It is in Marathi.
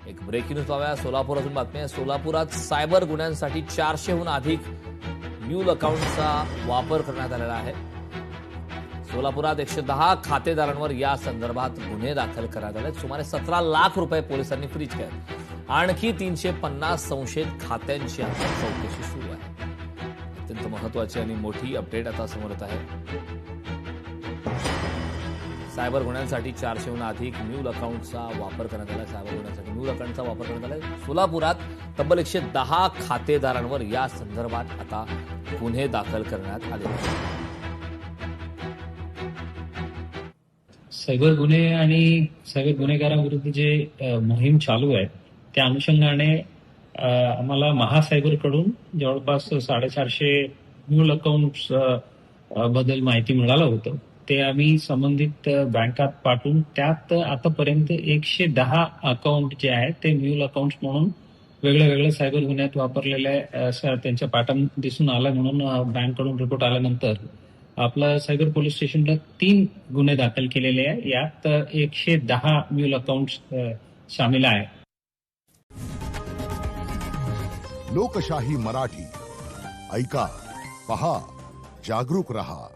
एक ब्रेकिंग न्यूज पाहूया. सोलापुरातून बातमी आहे. सोलापुरात सायबर गुन्ह्यांसाठी 400हून अधिक म्यूल अकाउंटचा वापर करण्यात आलेला आहे. सोलापुरात 110 खातेदारांवर या संदर्भात गुन्हे दाखल करण्यात आले. सुमारे 17 लाख रुपये पोलिसांनी फ्रीज केले. आणखी 350 संशयित खात्यांची आता चौकशी सुरू आहे. अत्यंत महत्वाची आणि मोठी अपडेट आता समोर येत आहे. सायबर गुन्ह्यांसाठी 400हून अधिक म्यूल अकाउंटचा वापर करण्यात आला. सायबर गुन्ह्यांसाठी म्यूल अकाउंटचा वापर करण्यात आला. सोलापुरात तब्बल 110 खातेदारांवर या संदर्भात आता गुन्हे दाखल करण्यात आले. सायबर गुन्हे आणि सायबर गुन्हेगारांविरुद्ध जे मोहीम चालू आहे त्या अनुषंगाने आम्हाला महासायबरकडून जवळपास 450 म्यूल अकाउंट्स बद्दल माहिती मिळालं होतं. ते आम्ही संबंधित बँकात पाठवून त्यात आतापर्यंत 110 अकाउंट जे आहेत ते म्यूल अकाउंट म्हणून वेगळ्या वेगळ्या सायबर गुन्ह्यात वापरलेल्या त्यांच्या पॅटर्न दिसून आला. म्हणून बँककडून रिपोर्ट आल्यानंतर आपलं सायबर पोलीस स्टेशनला 3 गुन्हे दाखल केलेले आहे. यात 110 म्यूल अकाउंट सामील आहे. लोकशाही मराठी ऐका, पहा, जागरूक रहा.